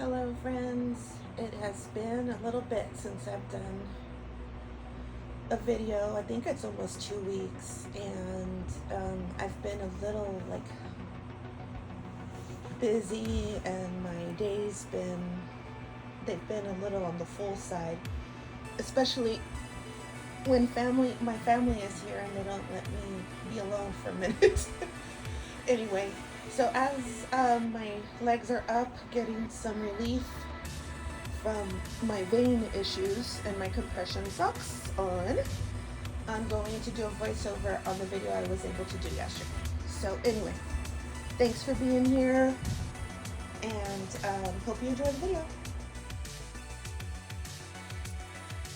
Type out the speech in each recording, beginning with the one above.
Hello friends, it has been a little bit since I've done a video. I think it's almost 2 weeks, and I've been a little busy, and my days they've been a little on the full side, especially when my family is here and they don't let me be alone for a minute. Anyway, so as my legs are up, getting some relief from my vein issues and my compression socks on, I'm going to do a voiceover on the video I was able to do yesterday. So anyway, thanks for being here, and hope you enjoy the video.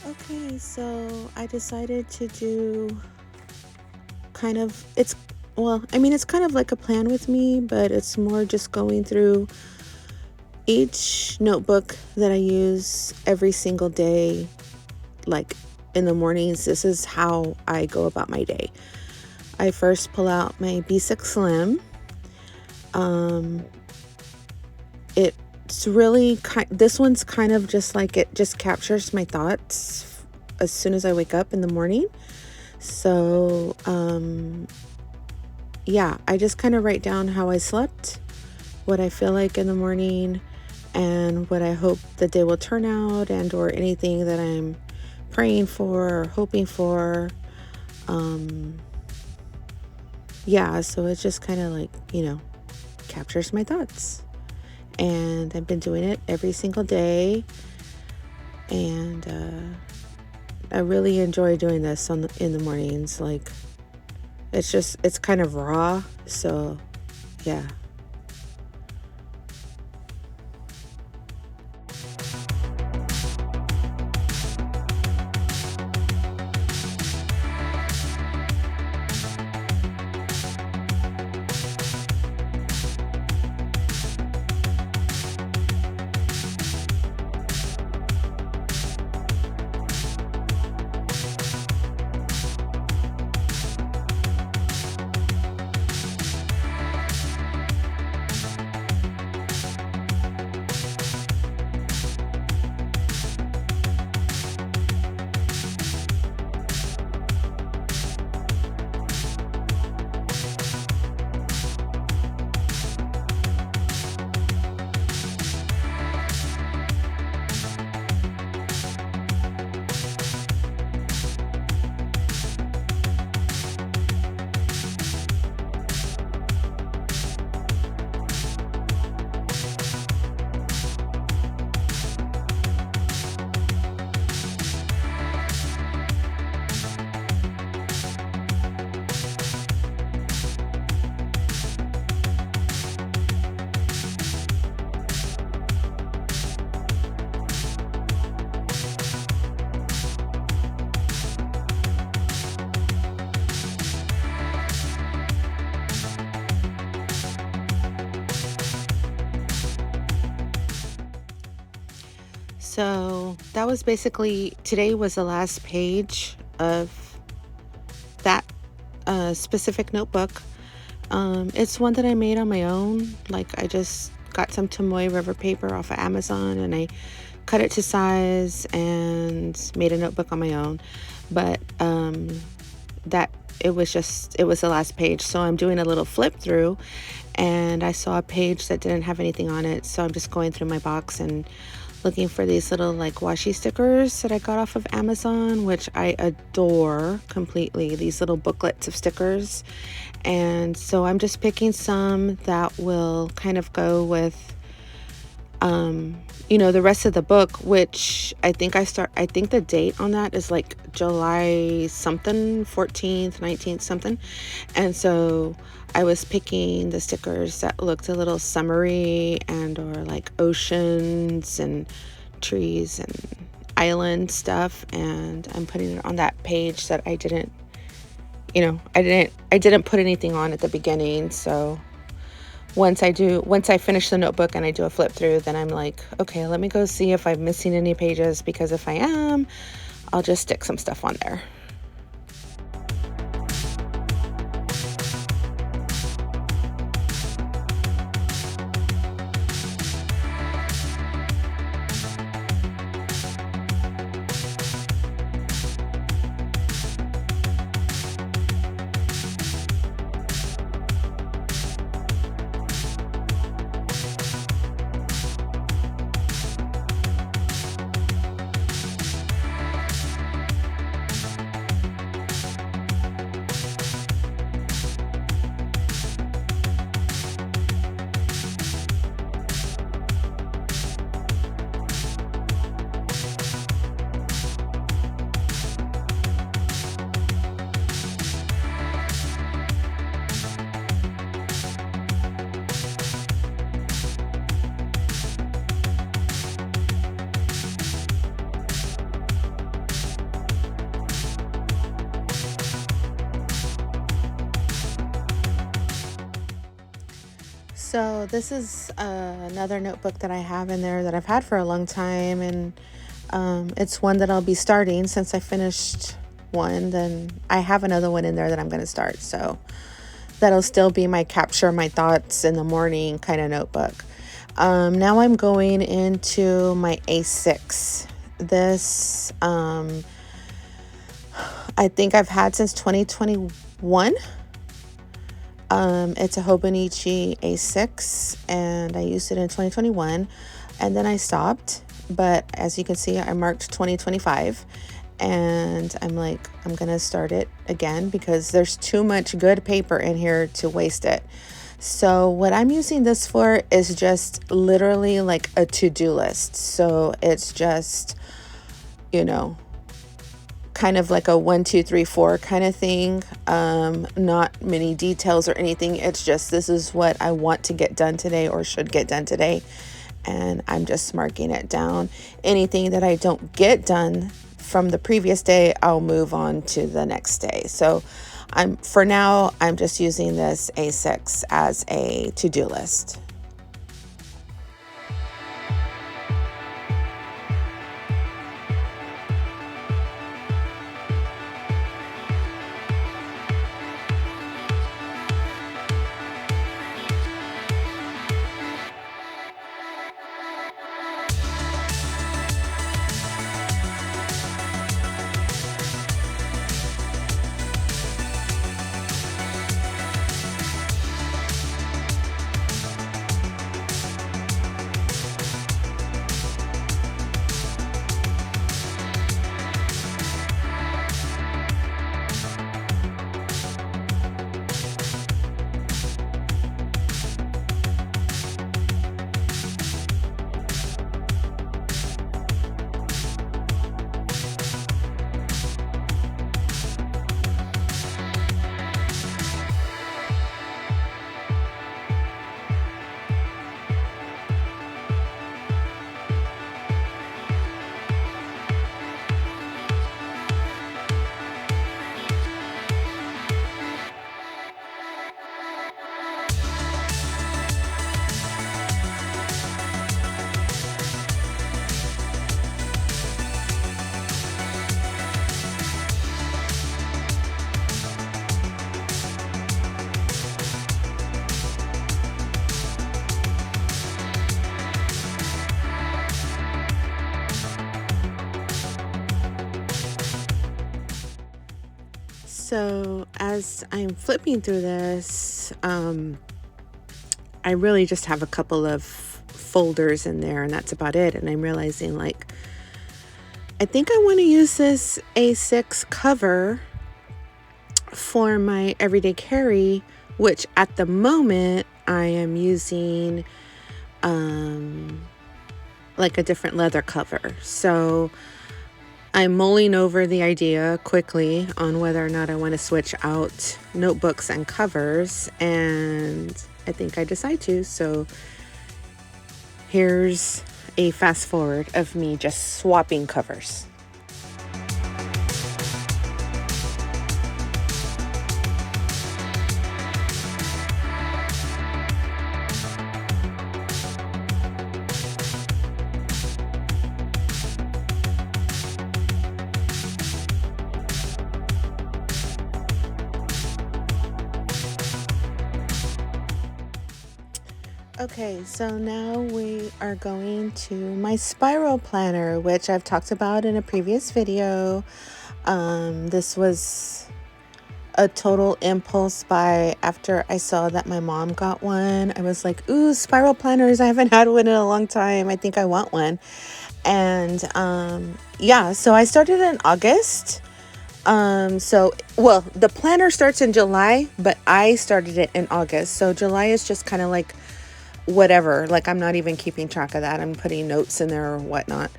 Okay, so I decided to do it's kind of like a plan with me, but it's more just going through each notebook that I use every single day, like in the mornings. This is how I go about my day. I first pull out my B6 Slim. It's really this one's kind of just like, it just captures my thoughts as soon as I wake up in the morning. So yeah, I just kind of write down how I slept, what I feel like in the morning, and what I hope the day will turn out, and or anything that I'm praying for or hoping for. Yeah, so it's just kind of like, captures my thoughts. And I've been doing it every single day, and I really enjoy doing this in the mornings. Like, it's kind of raw, so yeah. So that was basically, today was the last page of that specific notebook. It's one that I made on my own. Like, I just got some Tomoe River paper off of Amazon, and I cut it to size and made a notebook on my own. But it was the last page. So I'm doing a little flip through, and I saw a page that didn't have anything on it. So I'm just going through my box and looking for these little like washi stickers that I got off of Amazon, which I adore completely, these little booklets of stickers. And so I'm just picking some that will kind of go with the rest of the book, which I think the date on that is like July something, 14th, 19th something. And so I was picking the stickers that looked a little summery, and or like oceans and trees and island stuff, and I'm putting it on that page that I didn't put anything on at the beginning. So once I finish the notebook and I do a flip through, then I'm like, okay, let me go see if I'm missing any pages, because if I am, I'll just stick some stuff on there. So this is another notebook that I have in there that I've had for a long time, and it's one that I'll be starting. Since I finished one, then I have another one in there that I'm going to start. So that'll still be my capture my thoughts in the morning kind of notebook. Now I'm going into my A6. This I think I've had since 2021. It's a Hobonichi A6, and I used it in 2021, and then I stopped. But as you can see, I marked 2025, and I'm like, I'm gonna start it again because there's too much good paper in here to waste it. So what I'm using this for is just literally like a to-do list. So it's just, you know, kind of like a 1, 2, 3, 4 kind of thing. Not many details or anything. It's just, this is what I want to get done today or should get done today. And I'm just marking it down. Anything that I don't get done from the previous day, I'll move on to the next day. So for now, I'm just using this A6 as a to-do list. So as I'm flipping through this, I really just have a couple of folders in there, and that's about it. And I'm realizing, like, I think I want to use this A6 cover for my everyday carry, which at the moment I am using like a different leather cover. So I'm mulling over the idea quickly on whether or not I want to switch out notebooks and covers, and I think I decide to. So here's a fast forward of me just swapping covers. Okay, so now we are going to my spiral planner, which I've talked about in a previous video. This was a total impulse buy after I saw that my mom got one. I was like, ooh, spiral planners. I haven't had one in a long time. I think I want one. And yeah, so I started in August. Well, the planner starts in July, but I started it in August. So July is just kind of like whatever, like I'm not even keeping track of that. I'm putting notes in there or whatnot.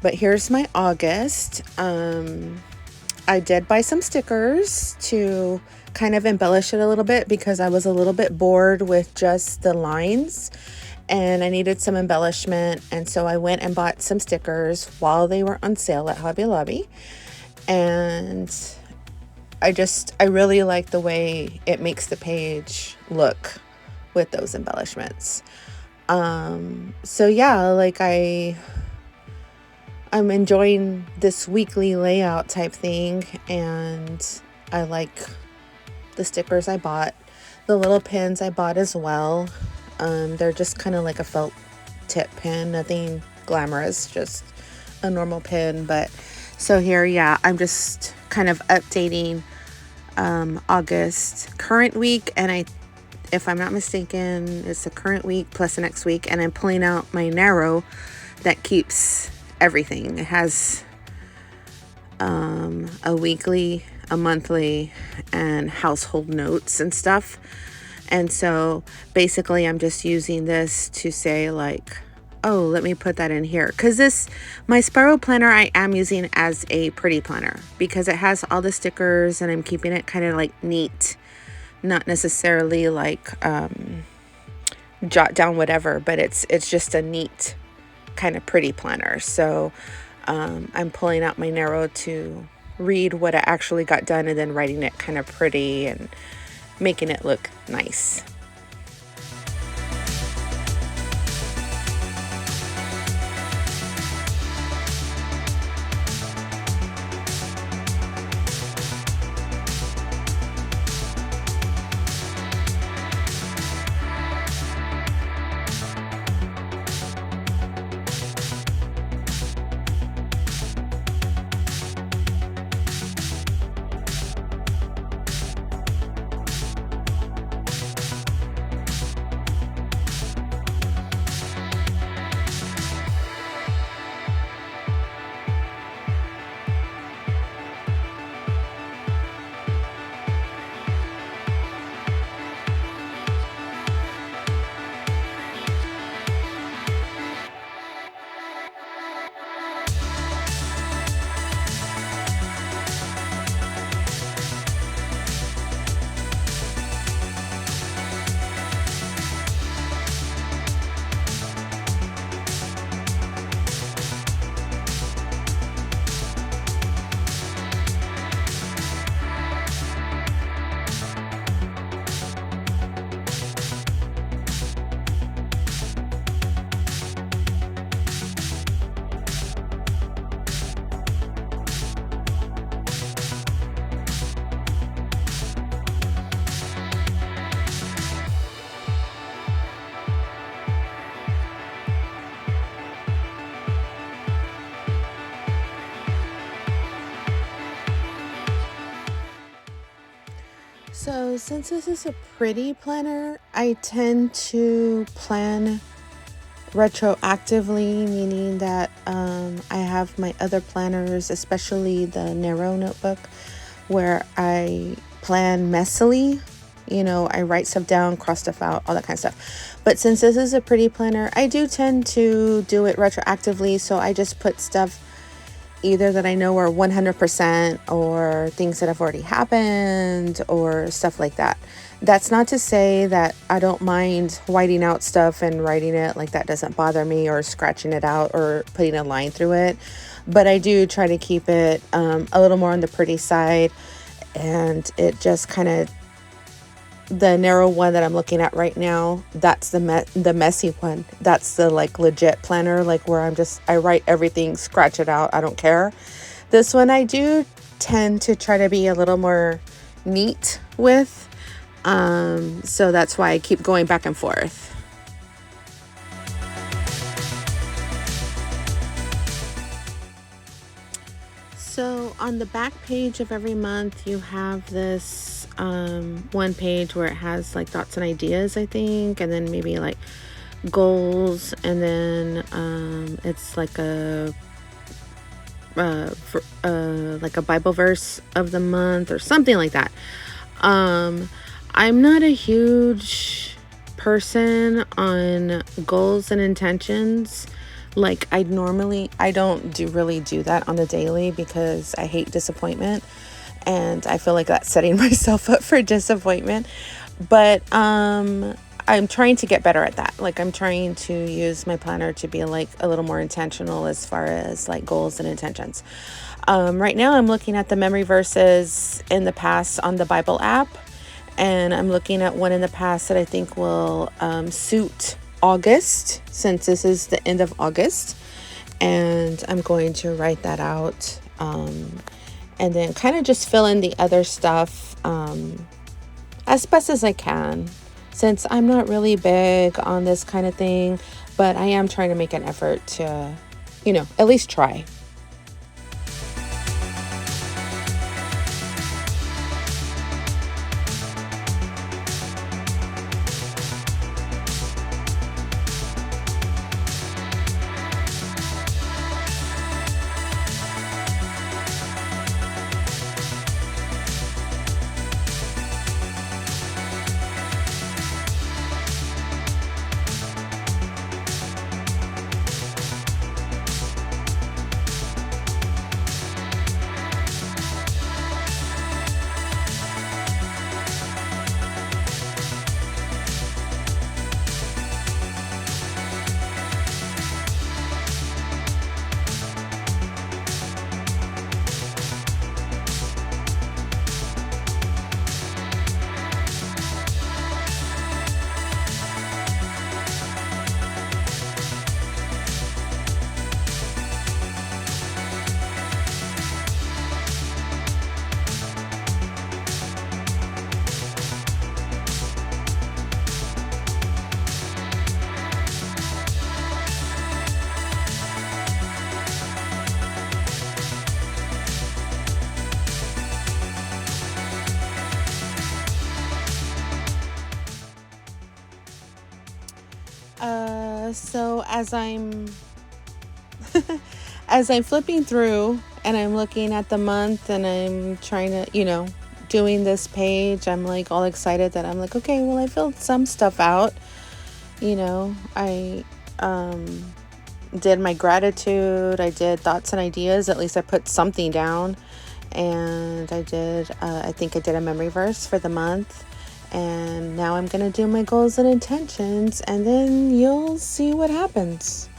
But here's my August. I did buy some stickers to kind of embellish it a little bit because I was a little bit bored with just the lines and I needed some embellishment. And so I went and bought some stickers while they were on sale at Hobby Lobby. And I really like the way it makes the page look with those embellishments. So yeah, like I'm enjoying this weekly layout type thing, and I like the stickers I bought, the little pins I bought as well. They're just kind of like a felt tip pin, nothing glamorous, just a normal pin. But so here, yeah, I'm just kind of updating August current week, and if I'm not mistaken, it's the current week plus the next week, and I'm pulling out my narrow that keeps everything. It has a weekly, a monthly, and household notes and stuff. And so basically I'm just using this to say like, oh, let me put that in here. Because my spiral planner, I am using as a pretty planner because it has all the stickers and I'm keeping it kind of like neat. Not necessarily like jot down whatever, but it's just a neat kind of pretty planner. So I'm pulling out my narrow to read what I actually got done and then writing it kind of pretty and making it look nice. So since this is a pretty planner, I tend to plan retroactively, meaning that I have my other planners, especially the narrow notebook, where I plan messily. I write stuff down, cross stuff out, all that kind of stuff. But since this is a pretty planner, I do tend to do it retroactively. So I just put stuff either that I know are 100% or things that have already happened or stuff like that. That's not to say that I don't mind whiting out stuff and writing it, like that doesn't bother me, or scratching it out or putting a line through it. But I do try to keep it a little more on the pretty side, and it just kind of, the narrow one that I'm looking at right now, that's the messy one. That's the like legit planner, like where I write everything, scratch it out, I don't care. This one I do tend to try to be a little more neat with, so that's why I keep going back and forth. So on the back page of every month, you have this one page where it has like thoughts and ideas, I think, and then maybe like goals, and then it's like a Bible verse of the month or something like that. I'm not a huge person on goals and intentions. Like I don't really do that on the daily because I hate disappointment, and I feel like that's setting myself up for disappointment. But I'm trying to get better at that. Like I'm trying to use my planner to be like a little more intentional as far as like goals and intentions. Right now I'm looking at the memory verses in the past on the Bible app, And I'm looking at one in the past that I think will suit August, since this is the end of August. And I'm going to write that out, and then kind of just fill in the other stuff as best as I can, since I'm not really big on this kind of thing, but I am trying to make an effort to, at least try. So as I'm flipping through and I'm looking at the month and I'm trying to, doing this page, I'm like all excited that I'm like, okay, well, I filled some stuff out. I did my gratitude, I did thoughts and ideas, at least I put something down. And I think I did a memory verse for the month. And now I'm going to do my goals and intentions, and then you'll see what happens.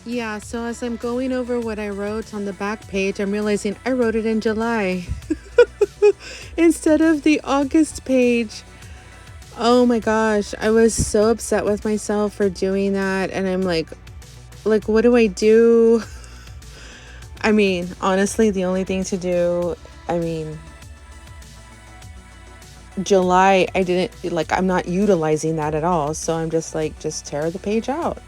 Yeah, so as I'm going over what I wrote on the back page, I'm realizing I wrote it in July instead of the August page. Oh my gosh, I was so upset with myself for doing that. And I'm like, what do I do? I mean, honestly, the only thing to do, July, I'm not utilizing that at all. So I'm just tear the page out.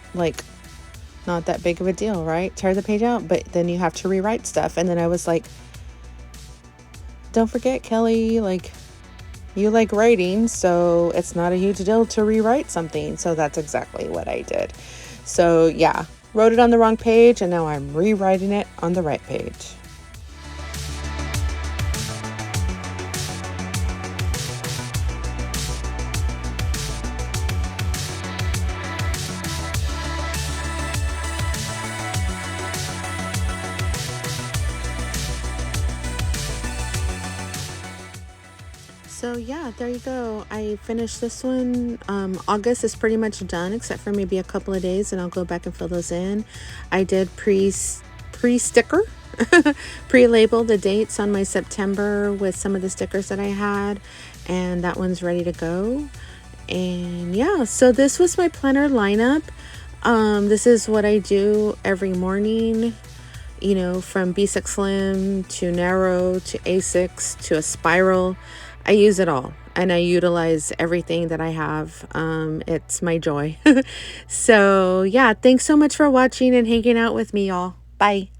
Not that big of a deal, right? Tear the page out, but then you have to rewrite stuff. And then I was like, don't forget, Kelly, you like writing, so it's not a huge deal to rewrite something. So that's exactly what I did. So yeah, wrote it on the wrong page, and now I'm rewriting it on the right page. So yeah, there you go. I finished this one. August is pretty much done, except for maybe a couple of days, and I'll go back and fill those in. I did pre-sticker, pre-label the dates on my September with some of the stickers that I had, and that one's ready to go. And yeah, so this was my planner lineup. This is what I do every morning, you know, from B6 Slim to narrow to A6 to a spiral. I use it all and I utilize everything that I have. It's my joy. So, yeah, thanks so much for watching and hanging out with me, y'all. Bye.